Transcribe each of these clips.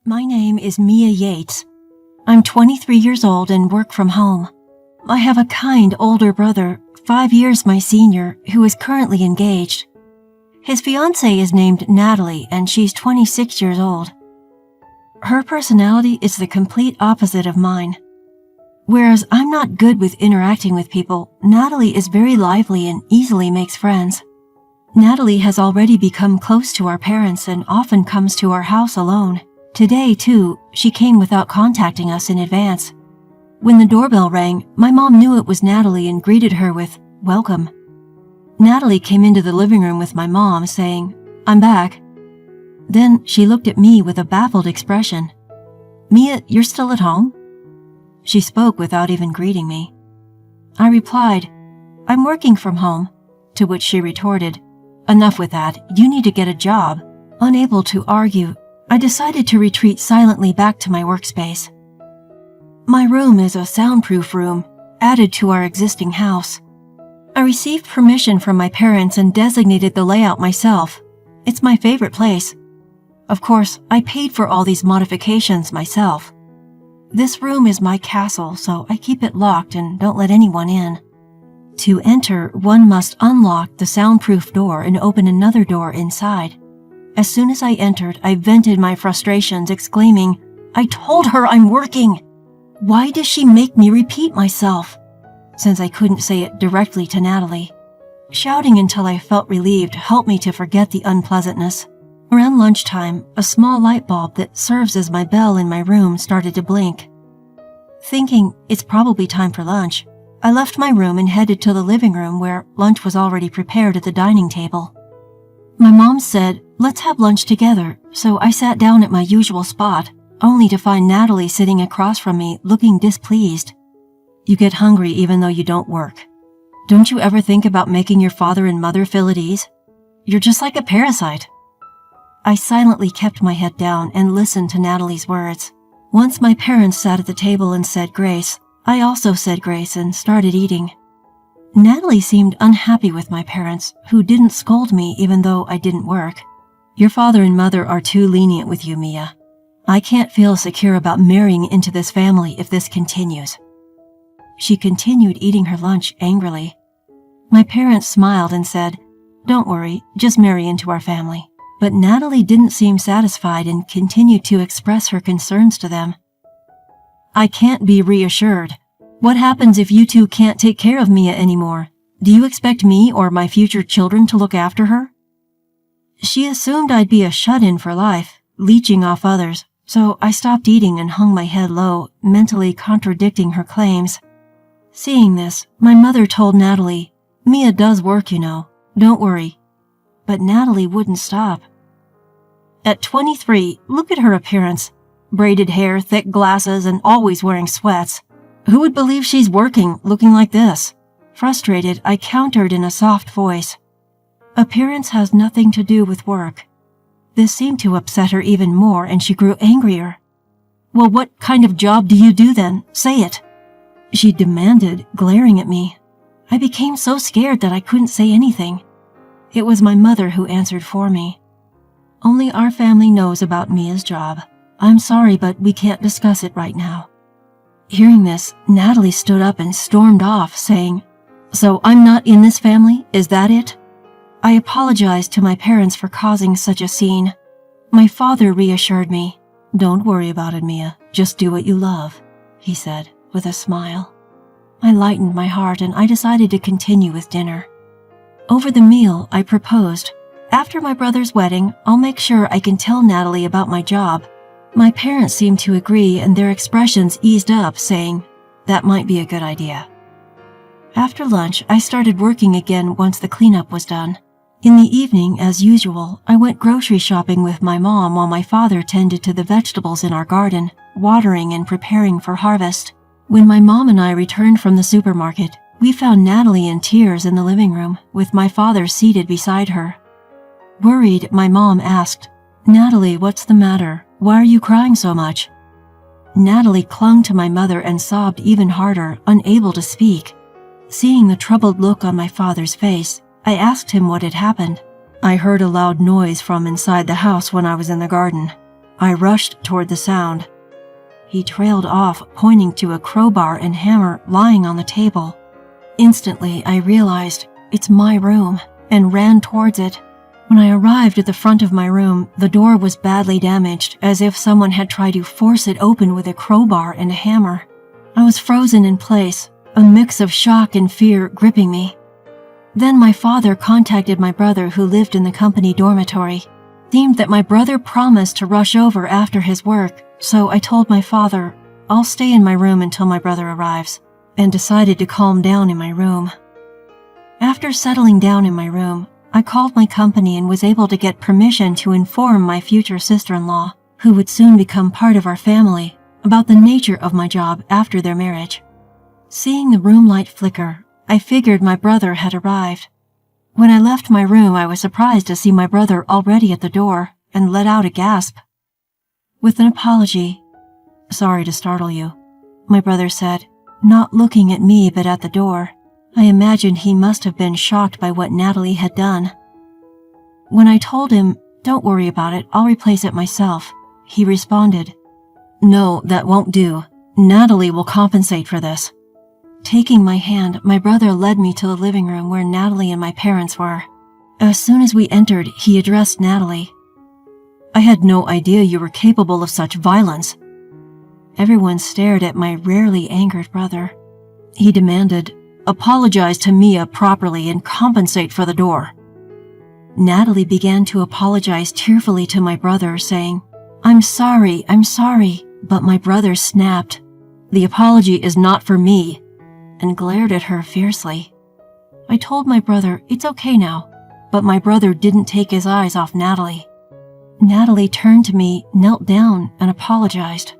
My name is Mia Yates. I'm 23 years old and work from home. I have a kind older brother, 5 years my senior, who is currently engaged. His fiancée is named Natalie and she's 26 years old. Her personality is the complete opposite of mine. Whereas I'm not good with interacting with people, Natalie is very lively and easily makes friends. Natalie has already become close to our parents and often comes to our house alone. Today, too, she came without contacting us in advance. When the doorbell rang, my mom knew it was Natalie and greeted her with, "Welcome." Natalie came into the living room with my mom, saying, "I'm back." Then she looked at me with a baffled expression. "Mia, you're still at home?" She spoke without even greeting me. I replied, "I'm working from home," to which she retorted, "Enough with that, you need to get a job." Unable to argue, I decided to retreat silently back to my workspace. My room is a soundproof room, added to our existing house. I received permission from my parents and designated the layout myself. It's my favorite place. Of course, I paid for all these modifications myself. This room is my castle, so I keep it locked and don't let anyone in. To enter, one must unlock the soundproof door and open another door inside. As soon as I entered, I vented my frustrations, exclaiming, "I told her I'm working! Why does she make me repeat myself?" Since I couldn't say it directly to Natalie. Shouting until I felt relieved helped me to forget the unpleasantness. Around lunchtime, a small light bulb that serves as my bell in my room started to blink. Thinking it's probably time for lunch, I left my room and headed to the living room where lunch was already prepared at the dining table. My mom said, "Let's have lunch together," so I sat down at my usual spot, only to find Natalie sitting across from me looking displeased. "You get hungry even though you don't work. Don't you ever think about making your father and mother feel at ease? You're just like a parasite." I silently kept my head down and listened to Natalie's words. Once my parents sat at the table and said grace, I also said grace and started eating. Natalie seemed unhappy with my parents, who didn't scold me even though I didn't work. "Your father and mother are too lenient with you, Mia. I can't feel secure about marrying into this family if this continues." She continued eating her lunch angrily. My parents smiled and said, "Don't worry, just marry into our family." But Natalie didn't seem satisfied and continued to express her concerns to them. "I can't be reassured. What happens if you two can't take care of Mia anymore? Do you expect me or my future children to look after her?" She assumed I'd be a shut-in for life, leeching off others, so I stopped eating and hung my head low, mentally contradicting her claims. Seeing this, my mother told Natalie, "Mia does work, you know. Don't worry." But Natalie wouldn't stop. At 23, look at her appearance. Braided hair, thick glasses, and always wearing sweats. Who would believe she's working looking like this? Frustrated, I countered in a soft voice. "Appearance has nothing to do with work." This seemed to upset her even more and she grew angrier. "Well, what kind of job do you do then? Say it," she demanded, glaring at me. I became so scared that I couldn't say anything. It was my mother who answered for me. "Only our family knows about Mia's job. I'm sorry, but we can't discuss it right now." Hearing this, Natalie stood up and stormed off, saying, "So I'm not in this family? Is that it?" I apologized to my parents for causing such a scene. My father reassured me. "Don't worry about it, Mia. Just do what you love," he said, with a smile. I lightened my heart and I decided to continue with dinner. Over the meal, I proposed, "After my brother's wedding, I'll make sure I can tell Natalie about my job." My parents seemed to agree and their expressions eased up, saying, "That might be a good idea." After lunch, I started working again once the cleanup was done. In the evening, as usual, I went grocery shopping with my mom while my father tended to the vegetables in our garden, watering and preparing for harvest. When my mom and I returned from the supermarket, we found Natalie in tears in the living room, with my father seated beside her. Worried, my mom asked, "Natalie, what's the matter? Why are you crying so much?" Natalie clung to my mother and sobbed even harder, unable to speak. Seeing the troubled look on my father's face, I asked him what had happened. "I heard a loud noise from inside the house when I was in the garden. I rushed toward the sound. He trailed off, pointing to a crowbar and hammer lying on the table. Instantly, I realized it's my room and ran towards it. When I arrived at the front of my room, the door was badly damaged, as if someone had tried to force it open with a crowbar and a hammer. I was frozen in place, a mix of shock and fear gripping me. Then my father contacted my brother who lived in the company dormitory. Seemed that my brother promised to rush over after his work, so I told my father, I'll stay in my room until my brother arrives, and decided to calm down in my room. After settling down in my room, I called my company and was able to get permission to inform my future sister-in-law, who would soon become part of our family, about the nature of my job after their marriage. Seeing the room light flicker, I figured my brother had arrived. When I left my room, I was surprised to see my brother already at the door and let out a gasp. With an apology, "Sorry to startle you," my brother said, not looking at me but at the door. I imagined he must have been shocked by what Natalie had done. When I told him, "Don't worry about it, I'll replace it myself," he responded, "No, that won't do. Natalie will compensate for this." Taking my hand, my brother led me to the living room where Natalie and my parents were. As soon as we entered, he addressed Natalie. "I had no idea you were capable of such violence." Everyone stared at my rarely angered brother. He demanded, "Apologize to Mia properly and compensate for the door." Natalie began to apologize tearfully to my brother, saying, I'm sorry, but my brother snapped, "The apology is not for me," and glared at her fiercely. I told my brother it's okay now, but my brother didn't take his eyes off Natalie. Natalie turned to me, knelt down, and apologized.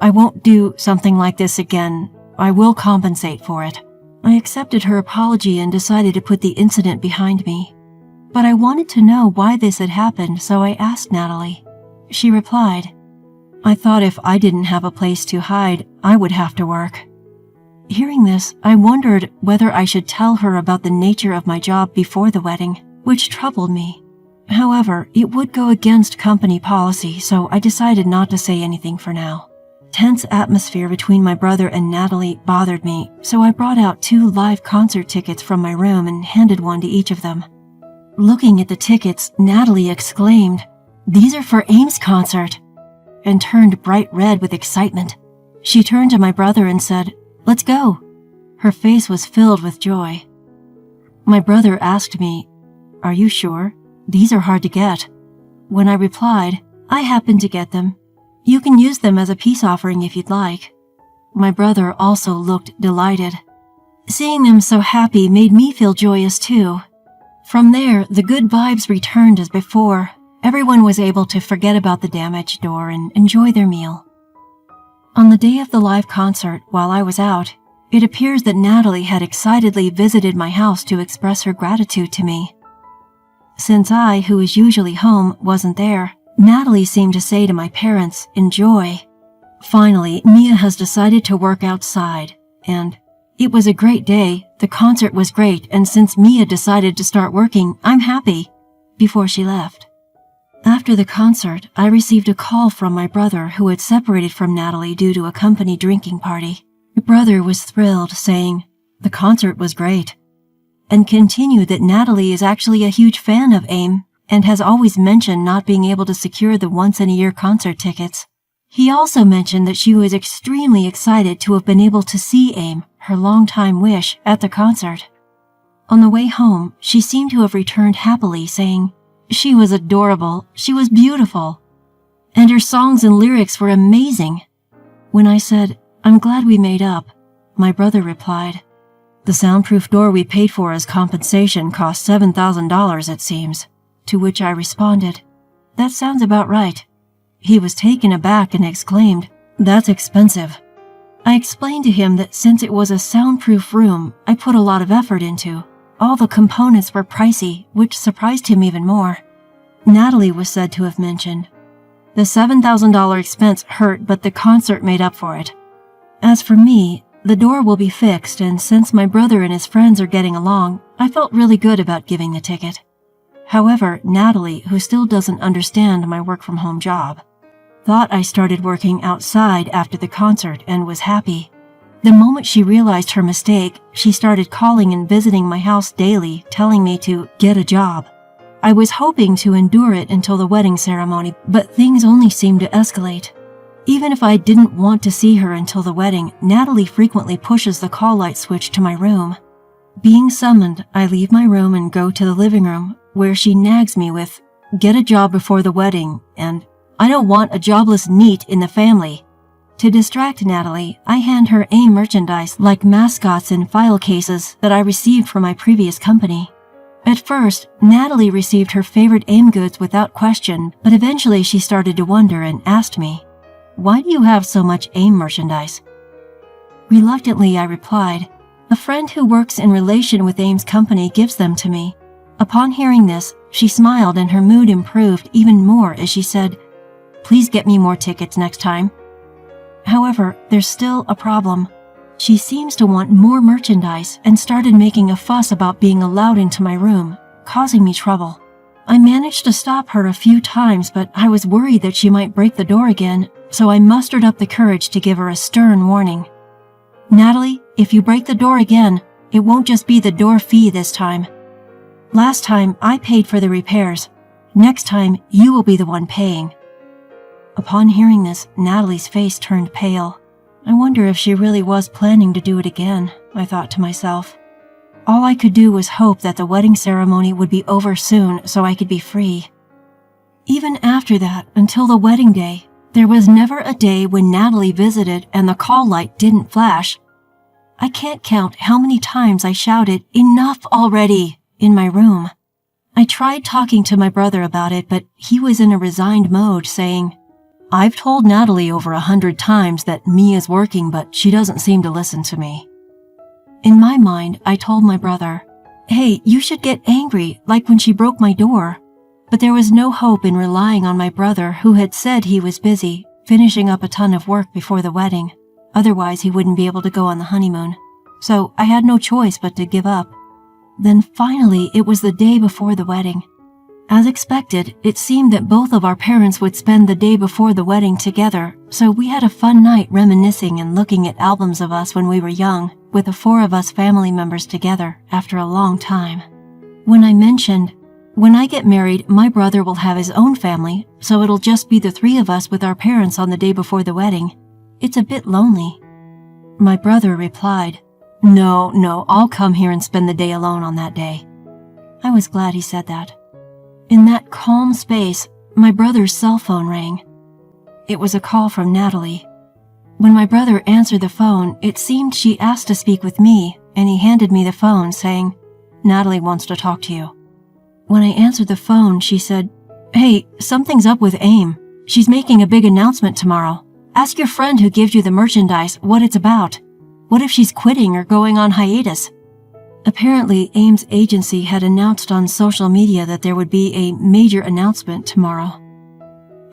"I won't do something like this again. I will compensate for it." I accepted her apology and decided to put the incident behind me. But I wanted to know why this had happened, so I asked Natalie. She replied, "I thought if I didn't have a place to hide, I would have to work." Hearing this, I wondered whether I should tell her about the nature of my job before the wedding, which troubled me. However, it would go against company policy, so I decided not to say anything for now. Tense atmosphere between my brother and Natalie bothered me, so I brought out 2 live concert tickets from my room and handed one to each of them. Looking at the tickets, Natalie exclaimed, "These are for Aim's concert," and turned bright red with excitement. She turned to my brother and said, "Let's go." Her face was filled with joy. My brother asked me, "Are you sure? These are hard to get." When I replied, "I happened to get them. You can use them as a peace offering if you'd like." My brother also looked delighted. Seeing them so happy made me feel joyous too. From there, the good vibes returned as before. Everyone was able to forget about the damaged door and enjoy their meal. On the day of the live concert, while I was out, it appears that Natalie had excitedly visited my house to express her gratitude to me. Since I, who is usually home, wasn't there, Natalie seemed to say to my parents, "Enjoy. Finally, Mia has decided to work outside, and it was a great day, the concert was great, and since Mia decided to start working, I'm happy," before she left. After the concert, I received a call from my brother who had separated from Natalie due to a company drinking party. My brother was thrilled, saying, "The concert was great," and continued that Natalie is actually a huge fan of AIM and has always mentioned not being able to secure the once-in-a-year concert tickets. He also mentioned that she was extremely excited to have been able to see AIM, her longtime wish, at the concert. On the way home, she seemed to have returned happily, saying, "She was adorable, she was beautiful, and her songs and lyrics were amazing." When I said, "I'm glad we made up," my brother replied, "The soundproof door we paid for as compensation cost $7,000, it seems," to which I responded, "That sounds about right." He was taken aback and exclaimed, "That's expensive." I explained to him that since it was a soundproof room I put a lot of effort into, all the components were pricey, which surprised him even more. Natalie was said to have mentioned, "The $7,000 expense hurt, but the concert made up for it." As for me, the door will be fixed, and since my brother and his friends are getting along, I felt really good about giving the ticket. However, Natalie, who still doesn't understand my work-from-home job, thought I started working outside after the concert and was happy. The moment she realized her mistake, she started calling and visiting my house daily, telling me to get a job. I was hoping to endure it until the wedding ceremony, but things only seemed to escalate. Even if I didn't want to see her until the wedding, Natalie frequently pushes the call light switch to my room. Being summoned, I leave my room and go to the living room, where she nags me with, "Get a job before the wedding," and "I don't want a jobless NEET in the family." To distract Natalie, I hand her AIM merchandise like mascots in file cases that I received from my previous company. At first, Natalie received her favorite AIM goods without question, but eventually she started to wonder and asked me, "Why do you have so much AIM merchandise?" Reluctantly, I replied, "A friend who works in relation with AIM's company gives them to me." Upon hearing this, she smiled and her mood improved even more as she said, "Please get me more tickets next time." However, there's still a problem. She seems to want more merchandise and started making a fuss about being allowed into my room, causing me trouble. I managed to stop her a few times, but I was worried that she might break the door again, so I mustered up the courage to give her a stern warning. "Natalie, if you break the door again, it won't just be the door fee this time. Last time I paid for the repairs. Next time you will be the one paying." Upon hearing this, Natalie's face turned pale. I wonder if she really was planning to do it again, I thought to myself. All I could do was hope that the wedding ceremony would be over soon so I could be free. Even after that, until the wedding day, there was never a day when Natalie visited and the call light didn't flash. I can't count how many times I shouted, "Enough already!" in my room. I tried talking to my brother about it, but he was in a resigned mode, saying, "I've told Natalie over 100 times that me is working, but she doesn't seem to listen to me." In my mind, I told my brother, "Hey, you should get angry, like when she broke my door." But there was no hope in relying on my brother, who had said he was busy, finishing up a ton of work before the wedding. Otherwise, he wouldn't be able to go on the honeymoon. So I had no choice but to give up. Then finally, it was the day before the wedding. As expected, it seemed that both of our parents would spend the day before the wedding together, so we had a fun night reminiscing and looking at albums of us when we were young, with the 4 of us family members together after a long time. When I mentioned, "When I get married, my brother will have his own family, so it'll just be the 3 of us with our parents on the day before the wedding. It's a bit lonely." My brother replied, No, I'll come here and spend the day alone on that day." I was glad he said that. In that calm space, my brother's cell phone rang. It was a call from Natalie. When my brother answered the phone, it seemed she asked to speak with me, and he handed me the phone, saying, "Natalie wants to talk to you." When I answered the phone, she said, "Hey, something's up with AIM. She's making a big announcement tomorrow. Ask your friend who gives you the merchandise what it's about. What if she's quitting or going on hiatus?" Apparently, AIM's agency had announced on social media that there would be a major announcement tomorrow.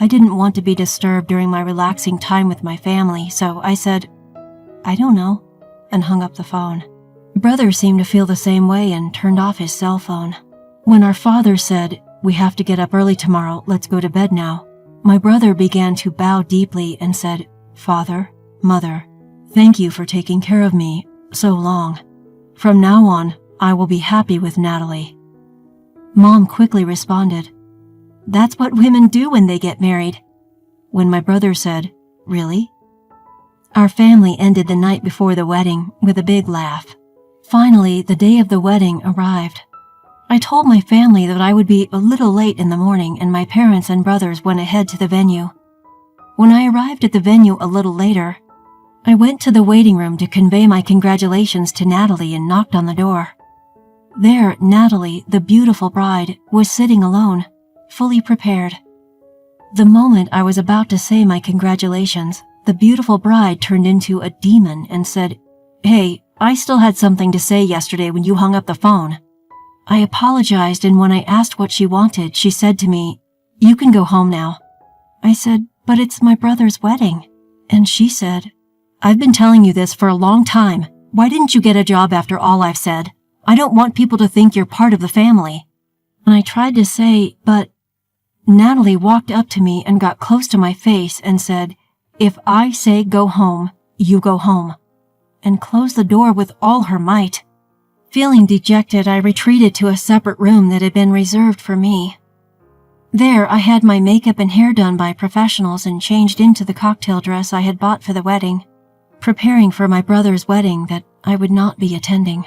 I didn't want to be disturbed during my relaxing time with my family, so I said, "I don't know," and hung up the phone. Brother seemed to feel the same way and turned off his cell phone. When our father said, "We have to get up early tomorrow, let's go to bed now," my brother began to bow deeply and said, "Father, Mother, thank you for taking care of me so long. From now on, I will be happy with Natalie." Mom quickly responded, "That's what women do when they get married." When my brother said, "Really?" Our family ended the night before the wedding with a big laugh. Finally, the day of the wedding arrived. I told my family that I would be a little late in the morning, and my parents and brothers went ahead to the venue. When I arrived at the venue a little later, I went to the waiting room to convey my congratulations to Natalie and knocked on the door. There, Natalie, the beautiful bride, was sitting alone, fully prepared. The moment I was about to say my congratulations, the beautiful bride turned into a demon and said, "Hey, I still had something to say yesterday when you hung up the phone." I apologized, and when I asked what she wanted, she said to me, "You can go home now." I said, "But it's my brother's wedding." And she said, "I've been telling you this for a long time. Why didn't you get a job after all I've said? I don't want people to think you're part of the family." And I tried to say, "But..." Natalie walked up to me and got close to my face and said, "If I say go home, you go home," and closed the door with all her might. Feeling dejected, I retreated to a separate room that had been reserved for me. There, I had my makeup and hair done by professionals and changed into the cocktail dress I had bought for the wedding, preparing for my brother's wedding that I would not be attending.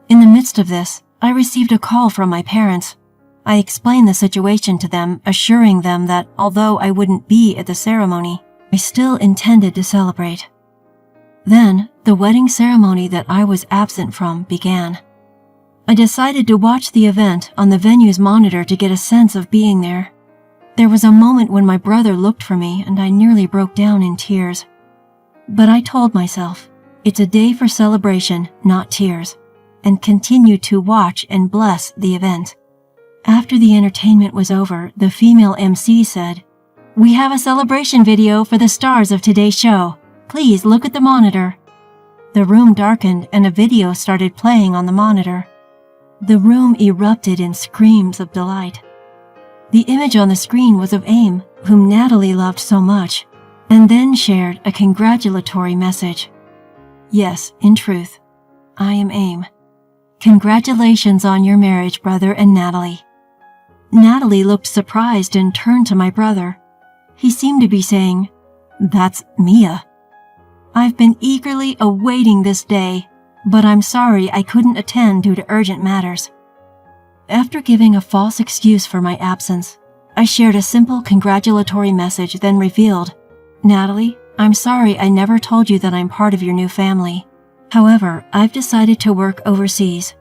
In the midst of this, I received a call from my parents. I explained the situation to them, assuring them that although I wouldn't be at the ceremony, I still intended to celebrate. Then, the wedding ceremony that I was absent from began. I decided to watch the event on the venue's monitor to get a sense of being there. There was a moment when my brother looked for me and I nearly broke down in tears. But I told myself, it's a day for celebration, not tears, and continued to watch and bless the event. After the entertainment was over, the female MC said, "We have a celebration video for the stars of today's show. Please look at the monitor." The room darkened and a video started playing on the monitor. The room erupted in screams of delight. The image on the screen was of Aim, whom Natalie loved so much, and then shared a congratulatory message. "Yes, in truth, I am Aim. Congratulations on your marriage, brother and Natalie." Natalie looked surprised and turned to my brother. He seemed to be saying, "That's Mia. I've been eagerly awaiting this day, but I'm sorry I couldn't attend due to urgent matters." After giving a false excuse for my absence, I shared a simple congratulatory message, then revealed, "Natalie, I'm sorry I never told you that I'm part of your new family. However, I've decided to work overseas.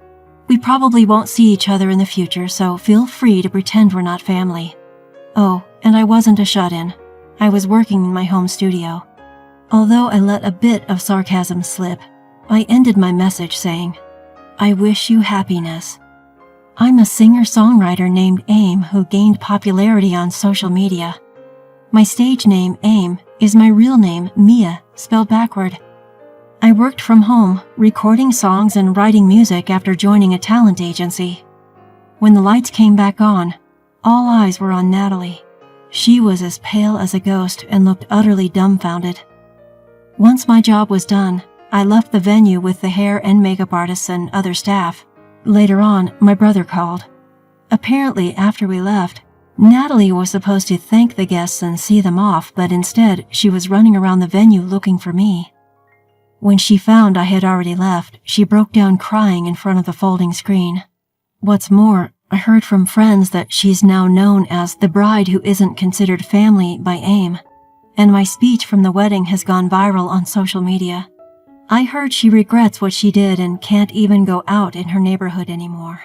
We probably won't see each other in the future, so feel free to pretend we're not family. Oh, and I wasn't a shut-in. I was working in my home studio." Although I let a bit of sarcasm slip, I ended my message saying, "I wish you happiness." I'm a singer-songwriter named Aim who gained popularity on social media. My stage name, Aim, is my real name, Mia, spelled backward. I worked from home, recording songs and writing music after joining a talent agency. When the lights came back on, all eyes were on Natalie. She was as pale as a ghost and looked utterly dumbfounded. Once my job was done, I left the venue with the hair and makeup artists and other staff. Later on, my brother called. Apparently, after we left, Natalie was supposed to thank the guests and see them off, but instead, she was running around the venue looking for me. When she found I had already left, she broke down crying in front of the folding screen. What's more, I heard from friends that she's now known as the bride who isn't considered family by Aim, and my speech from the wedding has gone viral on social media. I heard she regrets what she did and can't even go out in her neighborhood anymore.